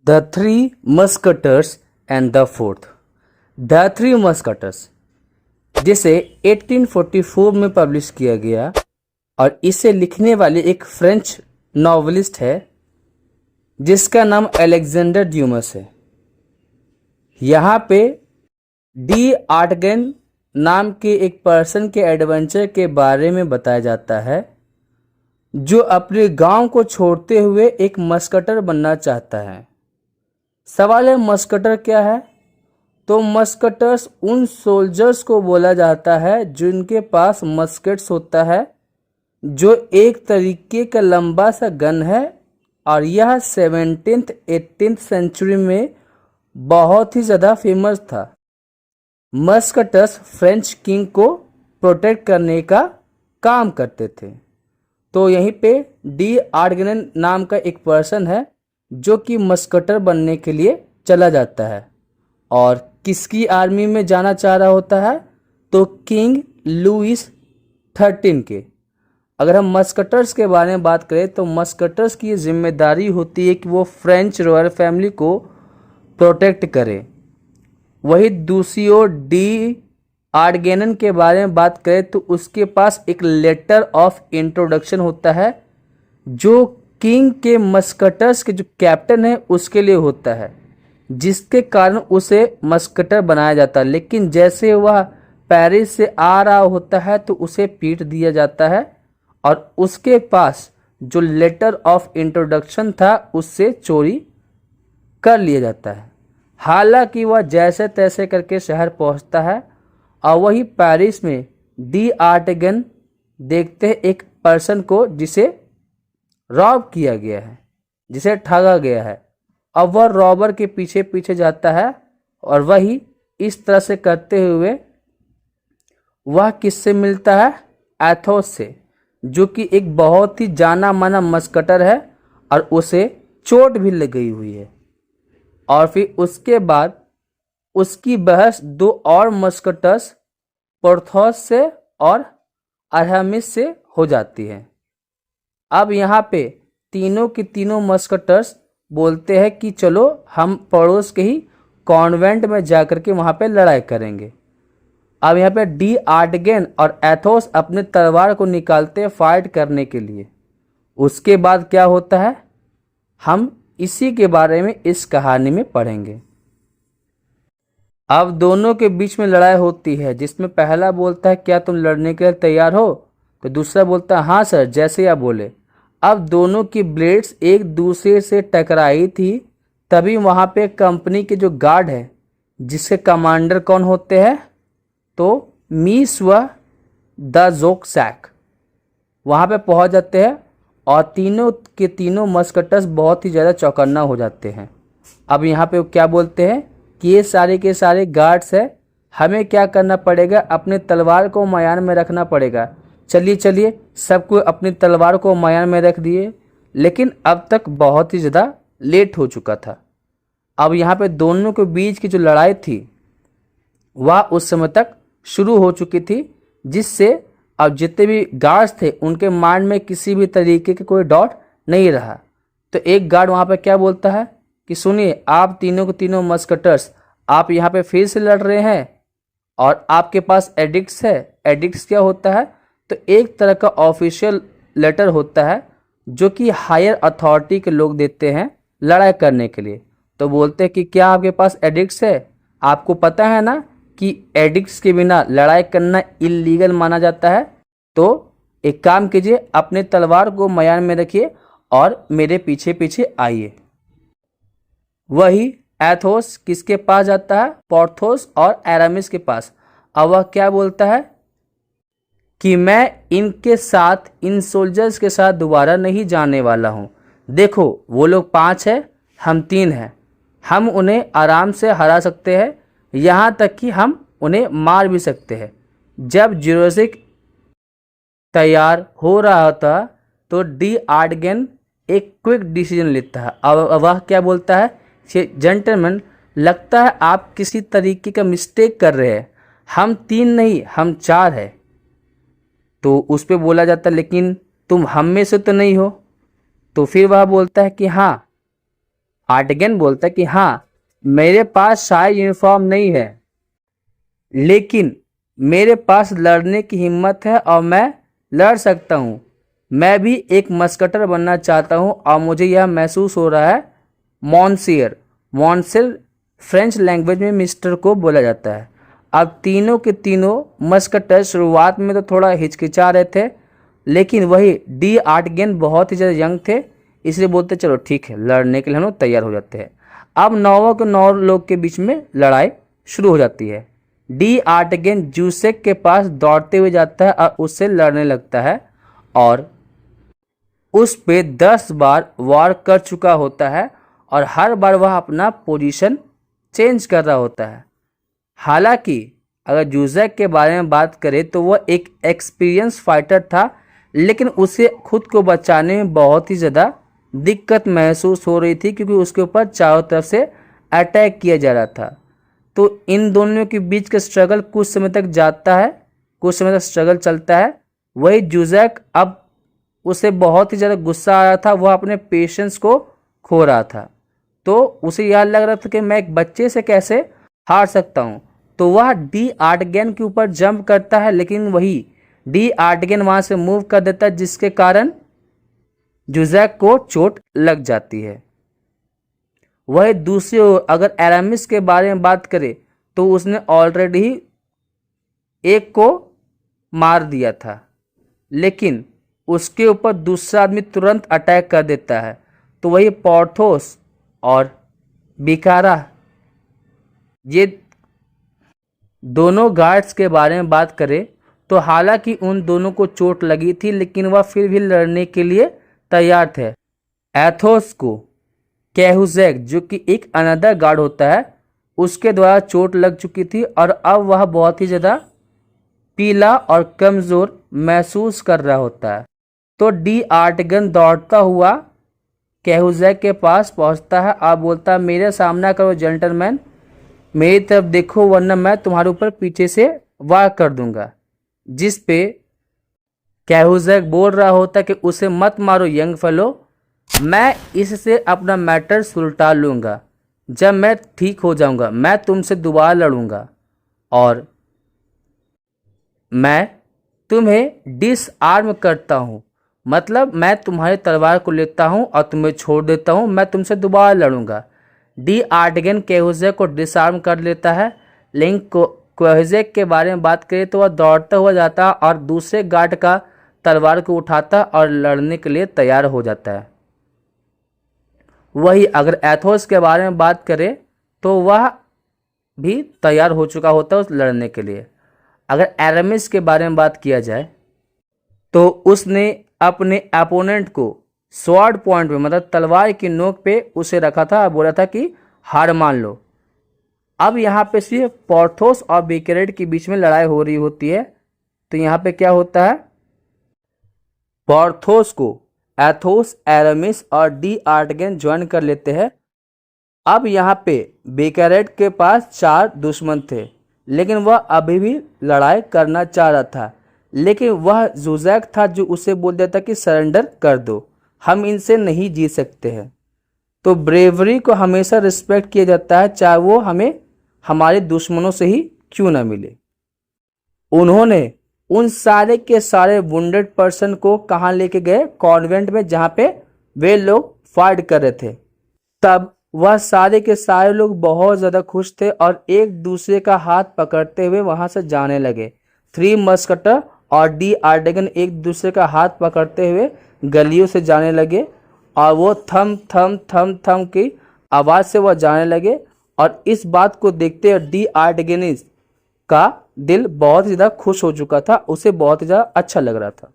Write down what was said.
The three musketeers and the fourth. The three musketeers जिसे 1844 में publish किया गया और इसे लिखने वाले एक फ्रेंच नॉवलिस्ट है जिसका नाम अलेक्जेंडर ड्यूमस है। यहाँ पे डी आर्टगेन नाम के एक पर्सन के एडवेंचर के बारे में बताया जाता है जो अपने गांव को छोड़ते हुए एक मस्कटर बनना चाहता है। सवाल है मस्कटर क्या है? तो मस्कटर्स उन सोल्जर्स को बोला जाता है जिनके पास मस्केट्स होता है, जो एक तरीके का लंबा सा गन है और यह 17th 18th सेंचुरी में बहुत ही ज़्यादा फेमस था। मस्कटर्स फ्रेंच किंग को प्रोटेक्ट करने का काम करते थे। तो यहीं पे डी आर्टगेन नाम का एक पर्सन है जो कि मस्कटर बनने के लिए चला जाता है और किसकी आर्मी में जाना चाह रहा होता है? तो किंग लुइस 13 के। अगर हम मस्कटर्स के बारे में बात करें तो मस्कटर्स की जिम्मेदारी होती है कि वो फ्रेंच रॉयल फैमिली को प्रोटेक्ट करे। वही दूसरी ओर डी आर्टगेन के बारे में बात करें तो उसके पास एक लेटर ऑफ इंट्रोडक्शन होता है जो किंग के मस्कटर्स के जो कैप्टन है उसके लिए होता है, जिसके कारण उसे मस्कटर बनाया जाता है। लेकिन जैसे वह पेरिस से आ रहा होता है तो उसे पीट दिया जाता है और उसके पास जो लेटर ऑफ इंट्रोडक्शन था उससे चोरी कर लिया जाता है। हालांकि वह जैसे तैसे करके शहर पहुंचता है और वही पेरिस में डी आर्टगेन देखते हैं एक पर्सन को जिसे रॉब किया गया है, जिसे ठगा गया है। अब वह रॉबर के पीछे पीछे जाता है और वही इस तरह से करते हुए वह किससे मिलता है? एथोस से, जो कि एक बहुत ही जाना माना मस्कटर है और उसे चोट भी लग गई हुई है। और फिर उसके बाद उसकी बहस दो और मस्कटर्स पोर्थोस से और अरामिस से हो जाती है। अब यहाँ पे तीनों के तीनों मस्कटर्स बोलते हैं कि चलो हम पड़ोस के ही कॉन्वेंट में जाकर के वहाँ पे लड़ाई करेंगे। अब यहाँ पे डी आर्टगेन और एथोस अपने तलवार को निकालते हैं फाइट करने के लिए। उसके बाद क्या होता है हम इसी के बारे में इस कहानी में पढ़ेंगे। अब दोनों के बीच में लड़ाई होती है जिसमें पहला बोलता है क्या तुम लड़ने के लिए तैयार हो? तो दूसरा बोलता है हाँ सर, जैसे आप बोले। अब दोनों की ब्लेड्स एक दूसरे से टकराई थी। तभी वहाँ पे कंपनी के जो गार्ड है जिसके कमांडर कौन होते हैं? तो मीस व द जोक सैक वहाँ पे पहुँच जाते हैं और तीनों के तीनों मस्कटर्स बहुत ही ज़्यादा चौकन्ना हो जाते हैं। अब यहाँ पे क्या बोलते हैं कि ये सारे के सारे गार्ड्स है, हमें क्या करना पड़ेगा? अपने तलवार को मैदान में रखना पड़ेगा। चलिए चलिए, सबको अपनी तलवार को मैदान में रख दिए। लेकिन अब तक बहुत ही ज़्यादा लेट हो चुका था। अब यहाँ पे दोनों के बीच की जो लड़ाई थी वह उस समय तक शुरू हो चुकी थी, जिससे अब जितने भी गार्ड्स थे उनके माइंड में किसी भी तरीके के कोई डाउट नहीं रहा। तो एक गार्ड वहाँ पे क्या बोलता है कि सुनिए, आप तीनों के तीनों मस्कटर्स आप यहाँ पे फिर से लड़ रहे हैं और आपके पास एडिक्ट्स है। एडिक्ट्स क्या होता है? तो एक तरह का ऑफिशियल लेटर होता है जो कि हायर अथॉरिटी के लोग देते हैं लड़ाई करने के लिए। तो बोलते हैं कि क्या आपके पास एडिक्ट्स है? आपको पता है ना कि एडिक्ट्स के बिना लड़ाई करना इलीगल माना जाता है। तो एक काम कीजिए, अपने तलवार को मैदान में रखिए और मेरे पीछे पीछे आइए। वही एथोस किसके पास जाता है? पोर्थोस और अरामिस के पास। अब वह क्या बोलता है कि मैं इनके साथ, इन सोल्जर्स के साथ दोबारा नहीं जाने वाला हूँ। देखो वो लोग 5 है, हम 3 हैं, हम उन्हें आराम से हरा सकते हैं, यहाँ तक कि हम उन्हें मार भी सकते हैं। जब जुरासिक तैयार हो रहा था तो डी आर्टगेन एक क्विक डिसीजन लेता है। अब वह क्या बोलता है? जेंटलमैन, लगता है आप किसी तरीके का मिस्टेक कर रहे हैं, हम 3 नहीं हम 4 हैं। तो उस पर बोला जाता है लेकिन तुम हम में से तो नहीं हो। तो फिर वह बोलता है कि हाँ आर्टिगन बोलता है कि हाँ, मेरे पास शायद यूनिफॉर्म नहीं है, लेकिन मेरे पास लड़ने की हिम्मत है और मैं लड़ सकता हूँ। मैं भी एक मस्कटर बनना चाहता हूँ और मुझे यह महसूस हो रहा है। मॉन्सियर मॉन्सियर फ्रेंच लैंग्वेज में मिस्टर को बोला जाता है। अब तीनों के तीनों मस्कटर शुरुआत में तो थोड़ा हिचकिचा रहे थे, लेकिन वही डी आर्टिगन बहुत ही ज़्यादा यंग थे, इसलिए बोलते चलो ठीक है, लड़ने के लिए हम लोग तैयार हो जाते हैं। अब 9 के 9 लोग के बीच में लड़ाई शुरू हो जाती है। डी आर्टिगन जूसेक के पास दौड़ते हुए जाता है और उससे लड़ने लगता है और उस पे 10 बार वार कर चुका होता है और हर बार वह अपना पोजीशन चेंज कर रहा होता है। हालांकि अगर जूसेक के बारे में बात करें तो वह एक एक्सपीरियंस फाइटर था, लेकिन उसे खुद को बचाने में बहुत ही ज़्यादा दिक्कत महसूस हो रही थी, क्योंकि उसके ऊपर चारों तरफ से अटैक किया जा रहा था। तो इन दोनों के बीच का स्ट्रगल कुछ समय तक जाता है, कुछ समय तक स्ट्रगल चलता है। वही जूसेक, अब उसे बहुत ही ज़्यादा गुस्सा आ रहा था, वह अपने पेशेंस को खो रहा था। तो उसे यह लग रहा था कि मैं एक बच्चे से कैसे हार सकता हूँ। तो वह डी आर्टिगन के ऊपर जंप करता है, लेकिन वही डी आर्टिगन वहाँ से मूव कर देता है, जिसके कारण जूसेक को चोट लग जाती है। वह दूसरी ओर अगर एरामिस के बारे में बात करें तो उसने ऑलरेडी एक को मार दिया था, लेकिन उसके ऊपर दूसरा आदमी तुरंत अटैक कर देता है। तो वही पोर्थोस और बिकारा, ये दोनों गार्ड्स के बारे में बात करें तो हालांकि उन दोनों को चोट लगी थी, लेकिन वह फिर भी लड़ने के लिए तैयार थे। एथोस को कैहुजेक, जो कि एक अनदर गार्ड होता है, उसके द्वारा चोट लग चुकी थी और अब वह बहुत ही ज़्यादा पीला और कमज़ोर महसूस कर रहा होता है। तो डी आर्टिगन दौड़ता हुआ कैहुजेक के पास पहुंचता है और बोलता है, मेरे सामना करो जेंटलमैन, मेरी तरफ देखो वरना मैं तुम्हारे ऊपर पीछे से वार कर दूंगा। जिस पे कैहुजेक बोल रहा होता कि उसे मत मारो यंग फेलो, मैं इससे अपना मैटर सुलटा लूँगा। जब मैं ठीक हो जाऊँगा मैं तुमसे दोबारा लड़ूँगा और मैं तुम्हें डिसआर्म करता हूँ, मतलब मैं तुम्हारी तलवार को लेता हूँ और तुम्हें छोड़ देता हूँ, मैं तुमसे दोबारा लड़ूंगा। डी आर्टिगन कैहुजेक को डिसआर्म कर लेता है, लेकिन कैहुजेक के बारे में बात करें तो वह दौड़ता हुआ जाता और दूसरे गार्ड का तलवार को उठाता और लड़ने के लिए तैयार हो जाता है। वही अगर एथोस के बारे में बात करें तो वह भी तैयार हो चुका होता है उस लड़ने के लिए। अगर एरामिस के बारे में बात किया जाए तो उसने अपने अपोनेंट को स्वॉर्ड पॉइंट पे, मतलब तलवार की नोक पे उसे रखा था और बोला था कि हार मान लो। अब यहाँ पे सिर्फ पोर्थोस और बिकेरेट के बीच में लड़ाई हो रही होती है। तो यहाँ पे क्या होता है, पोर्थोस को एथोस, एरामिस और डी आर्टिगन ज्वाइन कर लेते हैं। अब यहाँ पे बिकेरेट के पास 4 दुश्मन थे, लेकिन वह अभी भी लड़ाई करना चाह रहा था, लेकिन वह जूसेक था जो उसे बोल देता कि सरेंडर कर दो, हम इनसे नहीं जीत सकते हैं। तो ब्रेवरी को हमेशा रिस्पेक्ट किया जाता है, चाहे वो हमें हमारे दुश्मनों से ही क्यों ना मिले। उन्होंने उन सारे के सारे वुंडेड पर्सन को कहाँ लेके गए, कॉन्वेंट में, जहाँ पे वे लोग फाइट कर रहे थे। तब वह सारे के सारे लोग बहुत ज़्यादा खुश थे और एक दूसरे का हाथ पकड़ते हुए वहाँ से जाने लगे। 3 मस्कटर और डी आर्टिगन एक दूसरे का हाथ पकड़ते हुए गलियों से जाने लगे और वो थम थम थम थम की आवाज़ से वह जाने लगे। और इस बात को देखते हुए डी आर्टिगनिस का दिल बहुत ज़्यादा खुश हो चुका था, उसे बहुत ज़्यादा अच्छा लग रहा था।